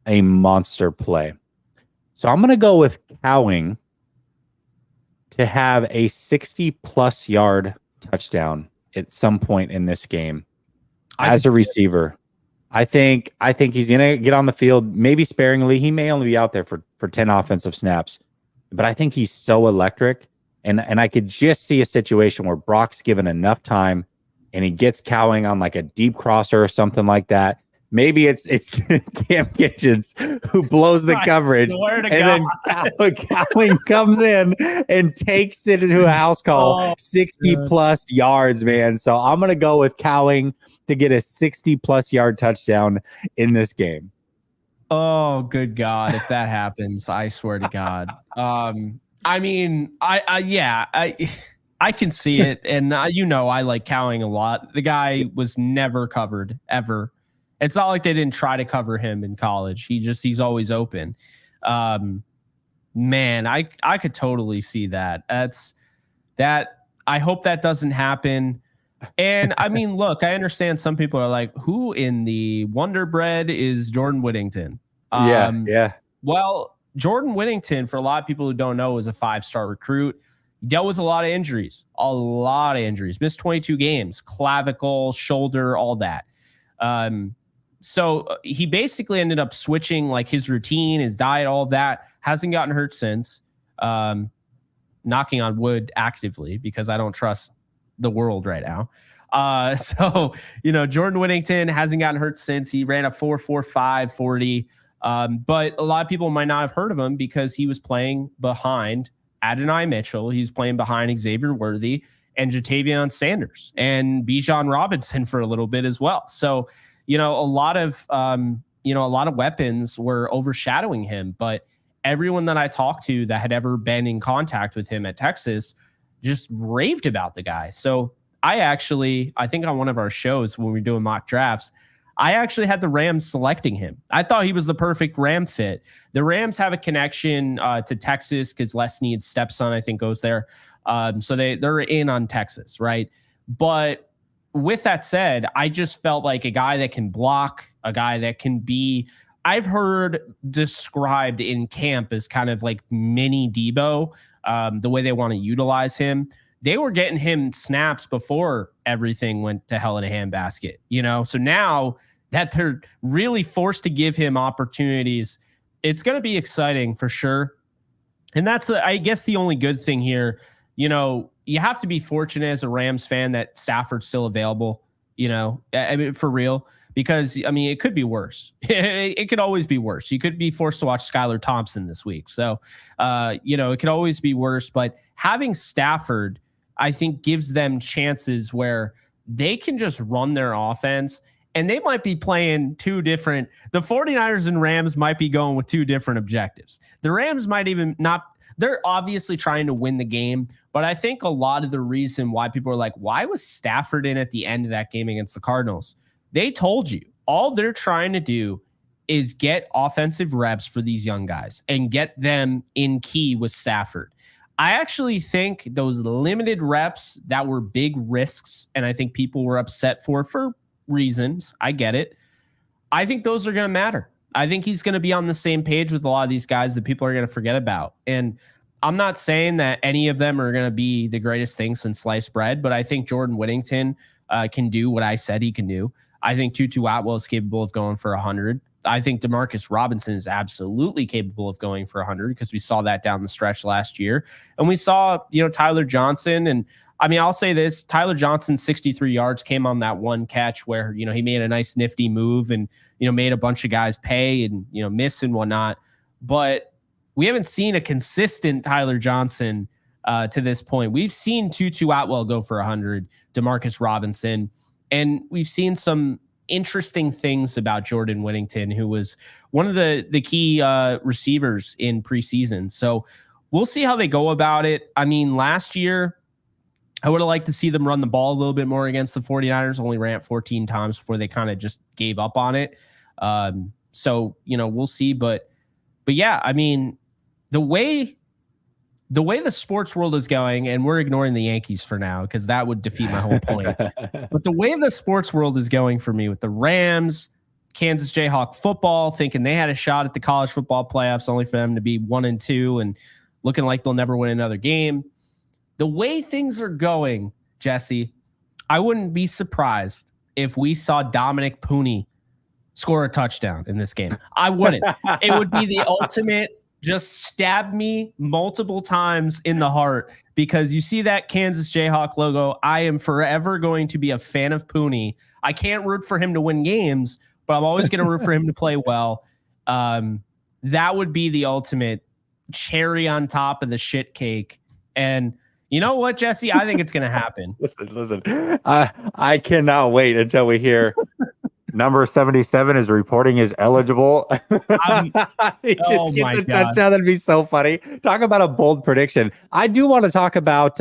a monster play. So I'm going to go with Cowing to have a 60-plus yard touchdown at some point in this game as a receiver. I think he's going to get on the field, maybe sparingly. He may only be out there for 10 offensive snaps, but I think he's so electric. And I could just see a situation where Brock's given enough time and he gets Cowing on like a deep crosser or something like that. Maybe it's Cam Kitchens who blows the coverage, and then Cowing comes in and takes it into a house call, 60-plus yards, man. So I'm going to go with Cowing to get a 60-plus yard touchdown in this game. Oh, good God. If that happens, I swear to God. I mean, I can see it. And I like Cowing a lot. The guy was never covered ever. It's not like they didn't try to cover him in college. He's always open. Man, I could totally see that. I hope that doesn't happen. And I mean, look, I understand some people are like, who in the Wonder Bread is Jordan Whittington? Yeah. Well, Jordan Whittington, for a lot of people who don't know, is a 5-star recruit. He dealt with a lot of injuries. Missed 22 games, clavicle, shoulder, all that. So he basically ended up switching like his routine, his diet, all of that. Hasn't gotten hurt since. Knocking on wood actively because I don't trust the world right now. So Jordan Whittington hasn't gotten hurt since. He ran a 4.45 40. But a lot of people might not have heard of him because he was playing behind Adonai Mitchell. He's playing behind Xavier Worthy and Jatavion Sanders and Bijan Robinson for a little bit as well. So a lot of weapons were overshadowing him, but everyone that I talked to that had ever been in contact with him at Texas just raved about the guy. So I think on one of our shows when we were doing mock drafts, I actually had the Rams selecting him. I thought he was the perfect Ram fit. The Rams have a connection to Texas because Les Snead's stepson, I think, goes there. So they're in on Texas, right? But with that said, I just felt like a guy that can block, a guy that can be, I've heard described in camp as kind of like mini Debo, the way they want to utilize him. They were getting him snaps before everything went to hell in a handbasket, So now that they're really forced to give him opportunities, it's going to be exciting for sure. And that's, I guess, the only good thing here. You have to be fortunate as a Rams fan that Stafford's still available, I mean, for real, because, it could be worse. It could always be worse. You could be forced to watch Skylar Thompson this week. So, it could always be worse. But having Stafford, I think, gives them chances where they can just run their offense. And they might be playing the 49ers and Rams might be going with two different objectives. The Rams might even not. They're obviously trying to win the game, but I think a lot of the reason why people are like, why was Stafford in at the end of that game against the Cardinals? They told you all they're trying to do is get offensive reps for these young guys and get them in key with Stafford. I actually think those limited reps that were big risks, and I think people were upset for reasons. I get it. I think those are going to matter. I think he's going to be on the same page with a lot of these guys that people are going to forget about. And I'm not saying that any of them are going to be the greatest thing since sliced bread, but I think Jordan Whittington can do what I said he can do. I think Tutu Atwell is capable of going for 100. I think Demarcus Robinson is absolutely capable of going for 100 because we saw that down the stretch last year. And we saw, Tyler Johnson. And I'll say this, Tyler Johnson's 63 yards came on that one catch where, he made a nice nifty move and, made a bunch of guys pay and, miss and whatnot. But we haven't seen a consistent Tyler Johnson to this point. We've seen Tutu Atwell go for 100, Demarcus Robinson, and we've seen some interesting things about Jordan Whittington, who was one of the key receivers in preseason. So we'll see how they go about it. Last year, I would have liked to see them run the ball a little bit more against the 49ers, only ran it 14 times before they kind of just gave up on it. So, we'll see. But yeah, the way the way the sports world is going, and we're ignoring the Yankees for now because that would defeat my whole point. But the way the sports world is going for me with the Rams, Kansas Jayhawk football, thinking they had a shot at the college football playoffs, only for them to be 1-2 and looking like they'll never win another game. The way things are going, Jesse, I wouldn't be surprised if we saw Dominic Pooney score a touchdown in this game. I wouldn't. It would be the ultimate just stab me multiple times in the heart, because you see that Kansas Jayhawk logo. I am forever going to be a fan of Pooney. I can't root for him to win games, but I'm always going to root for him to play well. That would be the ultimate cherry on top of the shit cake. And you know what, Jesse? I think it's going to happen. Listen. I cannot wait until we hear number 77 is reporting is eligible. He just gets a touchdown. That'd be so funny. Talk about a bold prediction. I do want to talk about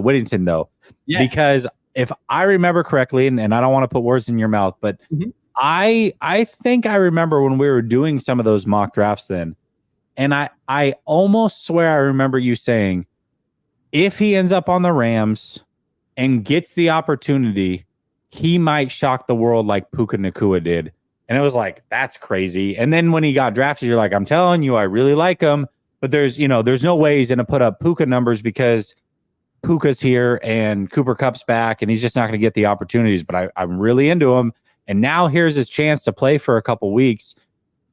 Whittington though, because if I remember correctly, and I don't want to put words in your mouth, but I think I remember when we were doing some of those mock drafts then, and I almost swear I remember you saying, if he ends up on the Rams and gets the opportunity, he might shock the world like Puka Nacua did. And it was like, that's crazy. And then when he got drafted, you're like, I'm telling you, I really like him. But there's no way he's going to put up Puka numbers because Puka's here and Cooper Kupp's back and he's just not going to get the opportunities. But I'm really into him. And now here's his chance to play for a couple weeks.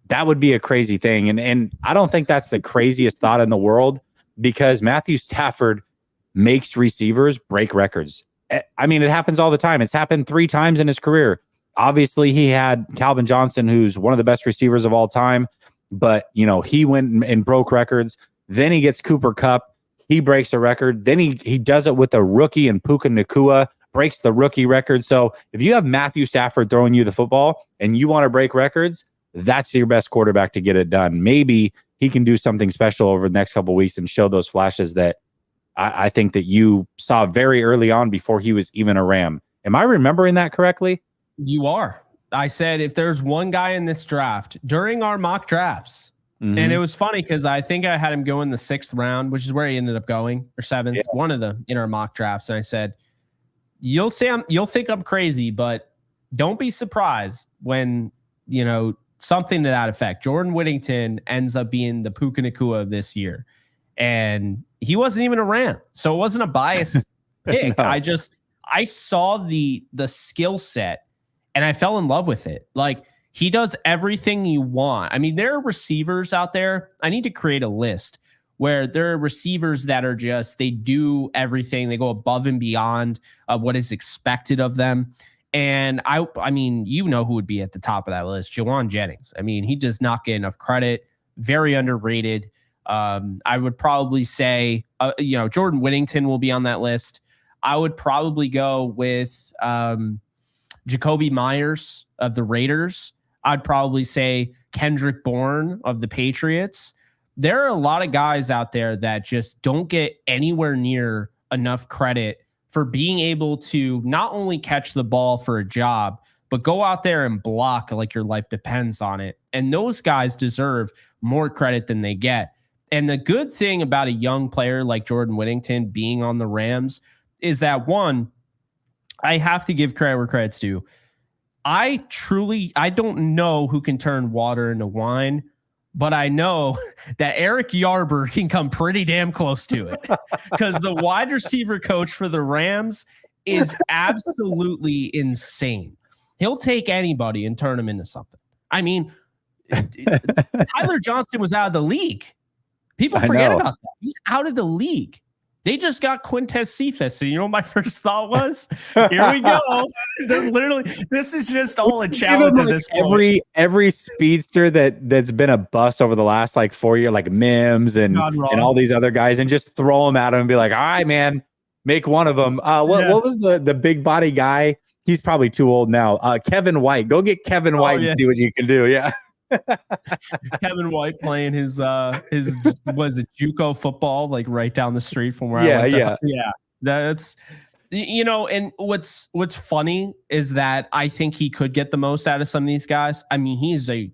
That would be a crazy thing. And I don't think that's the craziest thought in the world, because Matthew Stafford makes receivers break records. I mean, it happens all the time. It's happened 3 times in his career. Obviously, he had Calvin Johnson, who's one of the best receivers of all time. But, he went and broke records. Then he gets Cooper Kupp. He breaks a record. Then he does it with a rookie, and Puka Nacua breaks the rookie record. So if you have Matthew Stafford throwing you the football and you want to break records, that's your best quarterback to get it done. Maybe he can do something special over the next couple of weeks and show those flashes that I think that you saw very early on before he was even a Ram. Am I remembering that correctly? You are. I said, if there's one guy in this draft during our mock drafts, and it was funny because I think I had him go in the 6th round, which is where he ended up going, or 7th, one of them in our mock drafts. And I said, you'll think I'm crazy, but don't be surprised when, something to that effect. Jordan Whittington ends up being the Puka Nacua of this year. And he wasn't even a Ram, so it wasn't a biased pick. No. I saw the skill set and I fell in love with it. Like, he does everything you want. I mean, there are receivers out there. I need to create a list where there are receivers that are just, they do everything. They go above and beyond what is expected of them. And I mean, who would be at the top of that list? Jawan Jennings. I mean, he does not get enough credit. Very underrated. I would probably say, Jordan Whittington will be on that list. I would probably go with Jacoby Myers of the Raiders. I'd probably say Kendrick Bourne of the Patriots. There are a lot of guys out there that just don't get anywhere near enough credit for being able to not only catch the ball for a job, but go out there and block like your life depends on it. And those guys deserve more credit than they get. And the good thing about a young player like Jordan Whittington being on the Rams is that, one, I have to give credit where credit's due. I don't know who can turn water into wine, but I know that Eric Yarber can come pretty damn close to it, because the wide receiver coach for the Rams is absolutely insane. He'll take anybody and turn them into something. I mean, Tyler Johnston was out of the league. People forget about that. He's out of the league. They just got Quintez Cephas. So you know what my first thought was? Here we go. Literally, this is just all a challenge at this point. Every speedster that's been a bust over the last 4 years, like Mims and all these other guys, and just throw them at him and be like, all right, man, make one of them. What was the big body guy? He's probably too old now. Kevin White. Go get Kevin White and see what you can do. Yeah. Kevin White playing his was it JUCO football, like right down the street from where I went to. That's and what's funny is that I think he could get the most out of some of these guys. I mean,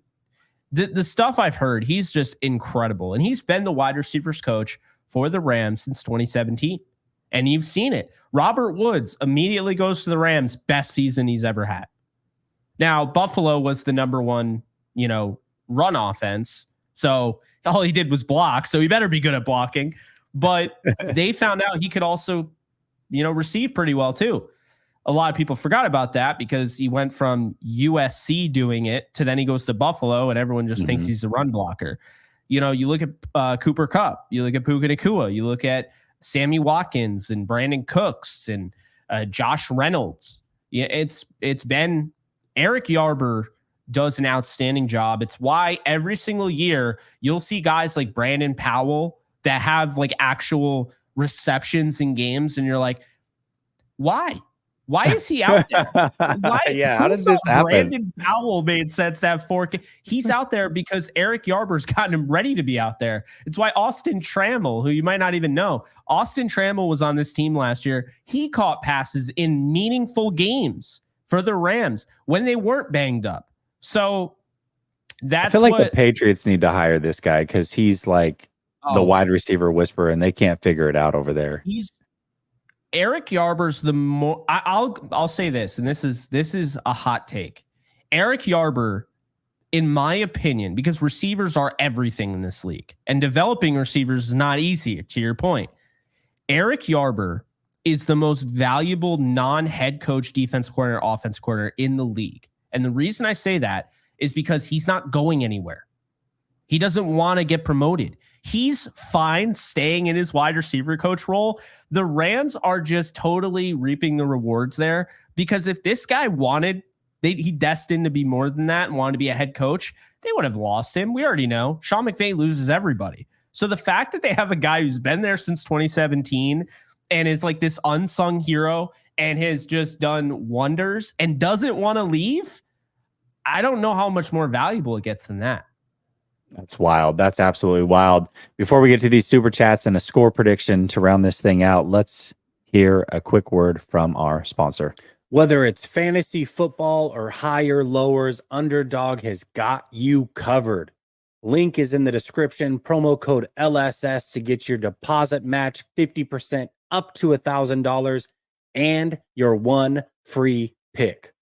the stuff I've heard, he's just incredible, and he's been the wide receivers coach for the Rams since 2017. And you've seen it. Robert Woods immediately goes to the Rams, best season he's ever had. Now, Buffalo was the number one, run offense. So all he did was block. So he better be good at blocking. But they found out he could also, receive pretty well too. A lot of people forgot about that because he went from USC doing it to then he goes to Buffalo and everyone just thinks he's a run blocker. You look at Cooper Kupp, you look at Puka Nacua, you look at Sammy Watkins and Brandon Cooks and Josh Reynolds. Yeah, it's been Eric Yarber does an outstanding job. It's why every single year you'll see guys like Brandon Powell that have like actual receptions in games, and you're like, why? Why is he out there? Why? Yeah, how does this happen? Brandon Powell made sense to have 4K. He's out there because Eric Yarber's gotten him ready to be out there. It's why Austin Trammell, who you might not even know, Austin Trammell was on this team last year. He caught passes in meaningful games for the Rams when they weren't banged up. So that's I feel like the Patriots need to hire this guy because he's like the wide receiver whisperer, and they can't figure it out over there. Eric Yarber's the more. I'll say this, and this is a hot take. Eric Yarber, in my opinion, because receivers are everything in this league, and developing receivers is not easy. To your point, Eric Yarber is the most valuable non-head coach defense coordinator, offense coordinator in the league. And the reason I say that is because he's not going anywhere. He doesn't want to get promoted. He's fine staying in his wide receiver coach role. The Rams are just totally reaping the rewards there because if this guy he destined to be more than that and wanted to be a head coach, they would have lost him. We already know Sean McVay loses everybody. So the fact that they have a guy who's been there since 2017 and is like this unsung hero and has just done wonders and doesn't want to leave, I don't know how much more valuable it gets than that. That's wild. That's absolutely wild. Before we get to these super chats and a score prediction to round this thing out, let's hear a quick word from our sponsor. Whether it's fantasy football or higher lowers, Underdog has got you covered. Link is in the description. Promo code LSS to get your deposit match 50% up to $1,000 and your one free pick.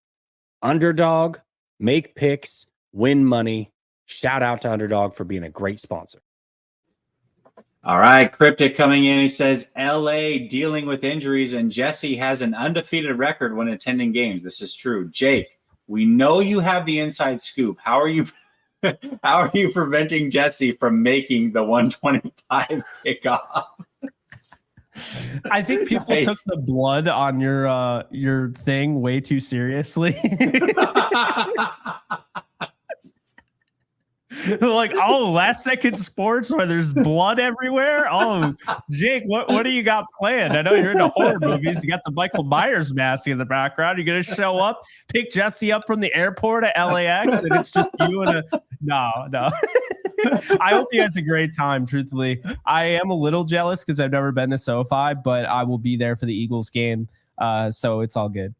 Underdog, make picks, win money. Shout out to Underdog for being a great sponsor. All right, Cryptic coming in. He says, LA dealing with injuries, and Jesse has an undefeated record when attending games. This is true. Jake, we know you have the inside scoop. How are you preventing Jesse from making the 125 kickoff? I think people took the blood on your thing way too seriously. Like, last second sports where there's blood everywhere. Oh, Jake, what do you got planned? I know you're into horror movies. You got the Michael Myers mask in the background. You're gonna show up, pick Jesse up from the airport at LAX, and it's just you and no. I hope you guys a great time. Truthfully, I am a little jealous because I've never been to SoFi, but I will be there for the Eagles game, so it's all good.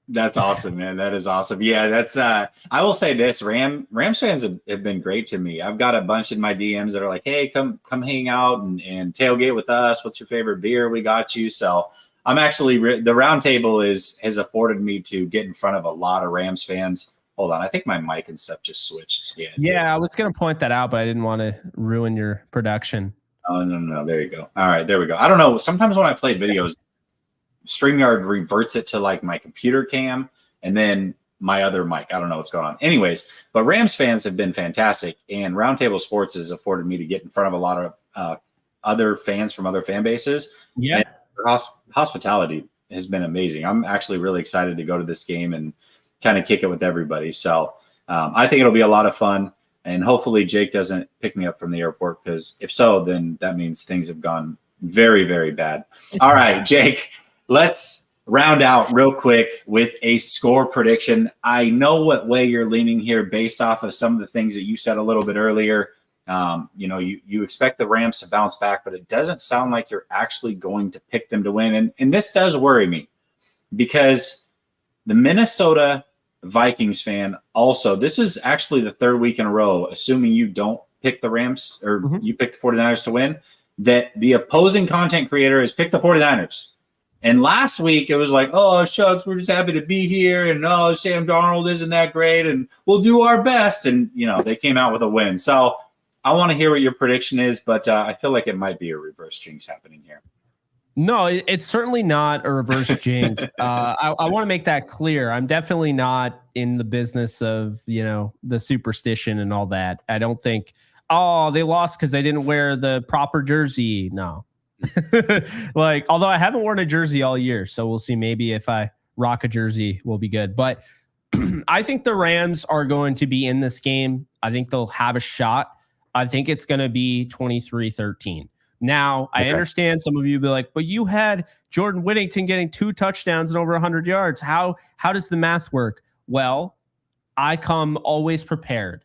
That's awesome, man. That is awesome. Yeah, that's I will say this, Rams fans have been great to me. I've got a bunch in my DMs that are like, hey, come hang out and tailgate with us. What's your favorite beer? We got you. So I'm actually the round table has afforded me to get in front of a lot of Rams fans. Hold on. I think my mic and stuff just switched. Yeah, I was going to point that out, but I didn't want to ruin your production. Oh, no. There you go. All right, there we go. I don't know. Sometimes when I play videos, StreamYard reverts it to like my computer cam and then my other mic. I don't know what's going on. Anyways, but Rams fans have been fantastic, and Roundtable Sports has afforded me to get in front of a lot of other fans from other fan bases. Yeah. And hospitality has been amazing. I'm actually really excited to go to this game and kind of kick it with everybody. So I think it'll be a lot of fun, and hopefully Jake doesn't pick me up from the airport, because if so, then that means things have gone very, very bad. All right, Jake. Let's round out real quick with a score prediction. I know what way you're leaning here based off of some of the things that you said a little bit earlier. You expect the Rams to bounce back, but it doesn't sound like you're actually going to pick them to win. And this does worry me, because the Minnesota Vikings fan also, this is actually the third week in a row, assuming you don't pick the Rams or you pick the 49ers to win. that the opposing content creator has picked the 49ers. And last week it was like, oh, shucks, we're just happy to be here. And oh, Sam Darnold isn't that great. And we'll do our best. And, they came out with a win. So I want to hear what your prediction is, but I feel like it might be a reverse jinx happening here. No, it's certainly not a reverse jinx. I want to make that clear. I'm definitely not in the business of, the superstition and all that. I don't think, they lost because they didn't wear the proper jersey. No. Although I haven't worn a jersey all year, so we'll see. Maybe if I rock a jersey, we'll be good. But I think the Rams are going to be in this game. I think they'll have a shot. I think it's going to be 23-13. Now, I understand some of you be like, but you had Jordan Whittington getting 2 touchdowns and over 100 yards. How does the math work? Well, I come always prepared.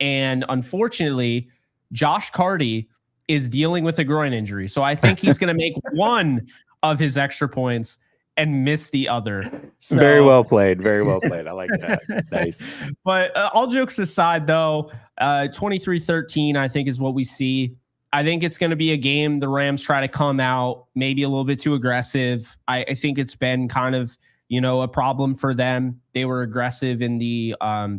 And unfortunately, Josh Carty is dealing with a groin injury. So I think he's going to make one of his extra points and miss the other. So, very well played. Very well played. I like that. Nice. But all jokes aside, though, 23-13, I think, is what we see. I think it's going to be a game the Rams try to come out maybe a little bit too aggressive. I think it's been kind of, a problem for them. They were aggressive in the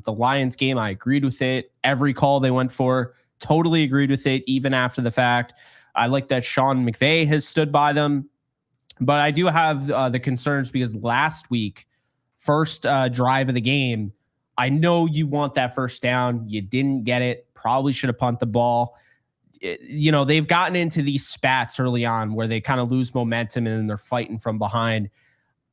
Lions game. I agreed with it. Every call they went for, totally agreed with it, even after the fact. I like that Sean McVay has stood by them. But I do have the concerns because last week, first drive of the game, I know you want that first down. You didn't get it. Probably should have punted the ball. They've gotten into these spats early on where they kind of lose momentum and then they're fighting from behind.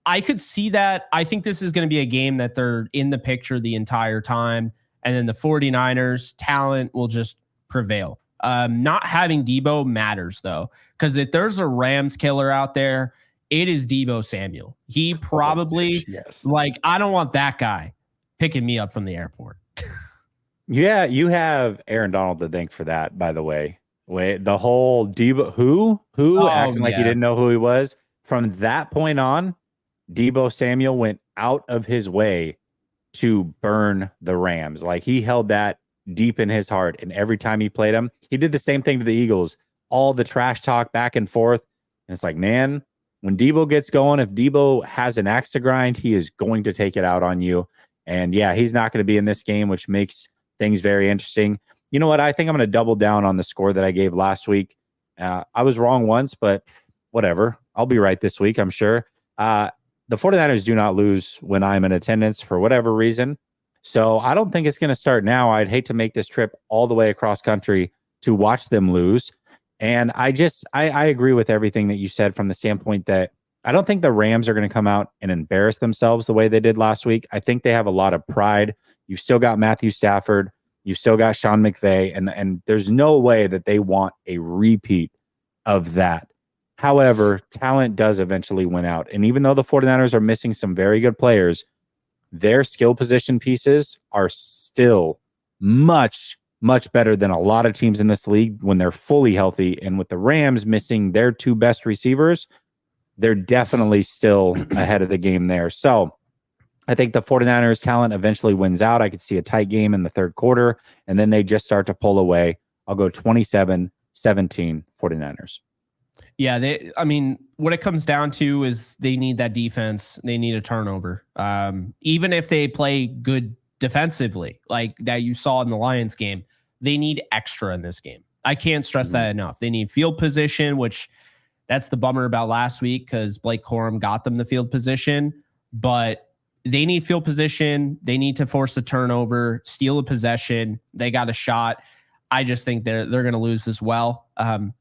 I could see that. I think this is going to be a game that they're in the picture the entire time. And then the 49ers talent will just prevail. Not having Deebo matters, though, because if there's a Rams killer out there, it is Deebo Samuel. He probably, I don't want that guy picking me up from the airport. Yeah, you have Aaron Donald to thank for that, by the way. Wait, the whole Deebo, who acting like you didn't know who he was. From that point on, Deebo Samuel went out of his way to burn the Rams. Like, he held that deep in his heart. And every time he played him, he did the same thing to the Eagles. All the trash talk back and forth. And it's like, man, when Deebo gets going, if Deebo has an axe to grind, he is going to take it out on you. And yeah, he's not going to be in this game, which makes things very interesting. You know what? I think I'm going to double down on the score that I gave last week. I was wrong once, but whatever. I'll be right this week, I'm sure. The 49ers do not lose when I'm in attendance for whatever reason. So I don't think it's going to start now. I'd hate to make this trip all the way across country to watch them lose. And I agree with everything that you said from the standpoint that I don't think the Rams are going to come out and embarrass themselves the way they did last week. I think they have a lot of pride. You've still got Matthew Stafford. You've still got Sean McVay. And there's no way that they want a repeat of that. However, talent does eventually win out. And even though the 49ers are missing some very good players, their skill position pieces are still much, much better than a lot of teams in this league when they're fully healthy. And with the Rams missing their 2 best receivers, they're definitely still ahead of the game there. So I think the 49ers talent eventually wins out. I could see a tight game in the third quarter, and then they just start to pull away. I'll go 27-17 49ers. Yeah, what it comes down to is they need that defense. They need a turnover. Even if they play good defensively, like that you saw in the Lions game, they need extra in this game. I can't stress that enough. They need field position, which that's the bummer about last week because Blake Corum got them the field position. But they need field position. They need to force a turnover, steal a possession. They got a shot. I just think they're going to lose as well,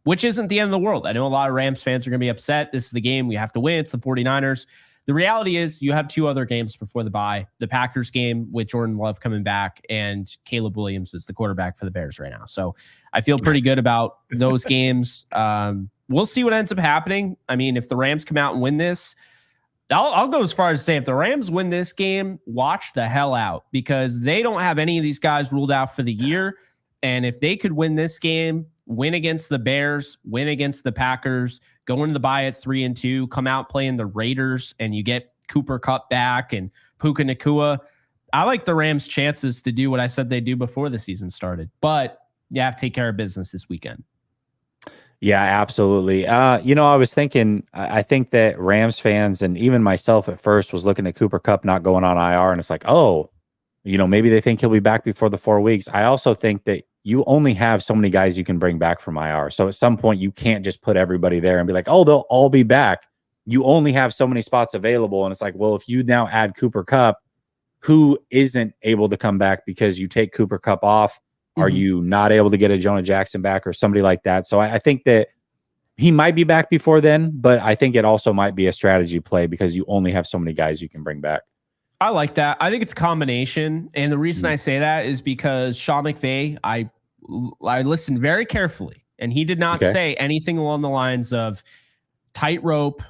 which isn't the end of the world. I know a lot of Rams fans are going to be upset. This is the game we have to win. It's the 49ers. The reality is you have 2 other games before the bye. The Packers game with Jordan Love coming back, and Caleb Williams is the quarterback for the Bears right now. So I feel pretty good about those games. We'll see what ends up happening. I mean, if the Rams come out and win this, I'll go as far as to say if the Rams win this game, watch the hell out because they don't have any of these guys ruled out for the year. And if they could win this game, win against the Bears, win against the Packers, go into the bye at 3-2, come out playing the Raiders, and you get Cooper Kupp back and Puka Nacua, I like the Rams' chances to do what I said they'd do before the season started. But you have to take care of business this weekend. Yeah, absolutely. I was thinking, I think that Rams fans and even myself at first was looking at Cooper Cup not going on IR, and it's like, oh, maybe they think he'll be back before the 4 weeks. I also think that you only have so many guys you can bring back from IR. So at some point, you can't just put everybody there and be like, oh, they'll all be back. You only have so many spots available. And it's like, well, if you now add Cooper Cup, who isn't able to come back because you take Cooper Cup off? Are Mhm. you not able to get a Jonah Jackson back or somebody like that? So I think that he might be back before then, but I think it also might be a strategy play because you only have so many guys you can bring back. I like that. I think it's a combination. And the reason Mm. I say that is because Sean McVay, I listened very carefully, and he did not Okay. say anything along the lines of tightrope,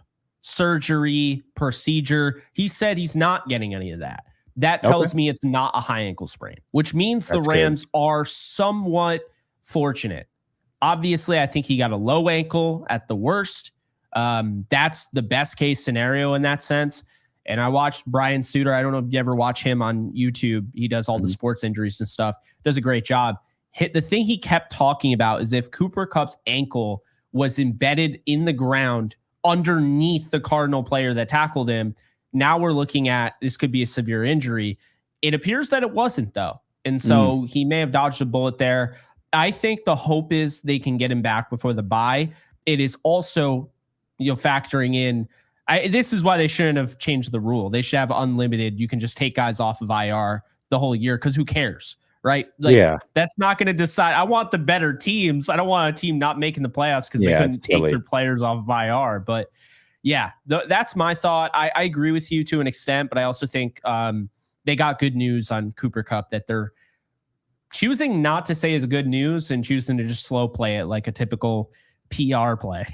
surgery, procedure. He said he's not getting any of that. That Okay. tells me it's not a high ankle sprain, which means the That's good. Rams are somewhat fortunate. Obviously, I think he got a low ankle at the worst. That's the best case scenario in that sense. And I watched Brian Suter. I don't know if you ever watch him on YouTube. He does all the Mhm. sports injuries and stuff. Does a great job. The thing he kept talking about is if Cooper Kupp's ankle was embedded in the ground underneath the Cardinal player that tackled him, now we're looking at this could be a severe injury. It appears that it wasn't, though. And Mm. so he may have dodged a bullet there. I think the hope is they can get him back before the bye. It is also, factoring in. This is why they shouldn't have changed the rule. They should have unlimited. You can just take guys off of IR the whole year because who cares, right? Like Yeah. that's not going to decide. I want the better teams. I don't want a team not making the playoffs because they Yeah. It's couldn't take their silly. players off of IR. But yeah, that's my thought. I agree with you to an extent, but I also think they got good news on Cooper Cup that they're choosing not to say is good news and choosing to just slow play it like a typical PR play.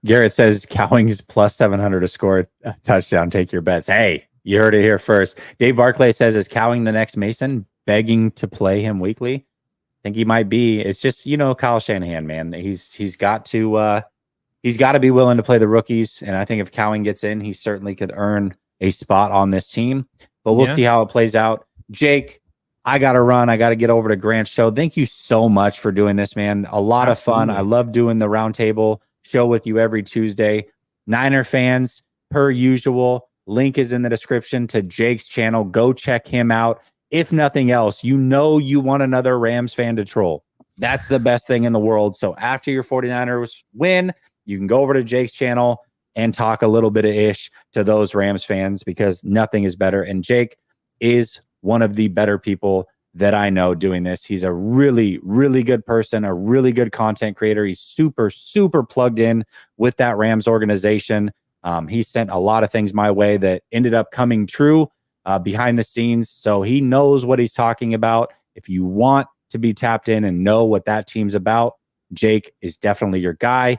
Garrett says Cowing's plus 700 to score a touchdown. Take your bets. Hey, you heard it here first. Dave Barclay says, is Cowing the next Mason, begging to play him weekly? I think he might be. It's just, Kyle Shanahan, man. He's got to be willing to play the rookies. And I think if Cowing gets in, he certainly could earn a spot on this team. But we'll Yeah. see how it plays out. Jake, I got to run. I got to get over to Grant's show. Thank you so much for doing this, man. A lot of fun. I Absolutely. love doing the roundtable show with you every Tuesday. Niner fans, per usual, link is in the description to Jake's channel. Go check him out. If nothing else, you want another Rams fan to troll. That's the best thing in the world. So after your 49ers win, you can go over to Jake's channel and talk a little bit of ish to those Rams fans because nothing is better. And Jake is one of the better people that I know doing this. He's a really, really good person, a really good content creator. He's super, super plugged in with that Rams organization. He sent a lot of things my way that ended up coming true behind the scenes. So he knows what he's talking about. If you want to be tapped in and know what that team's about, Jake is definitely your guy.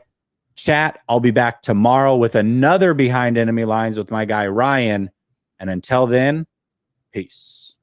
Chat, I'll be back tomorrow with another Behind Enemy Lines with my guy, Ryan. And until then, peace.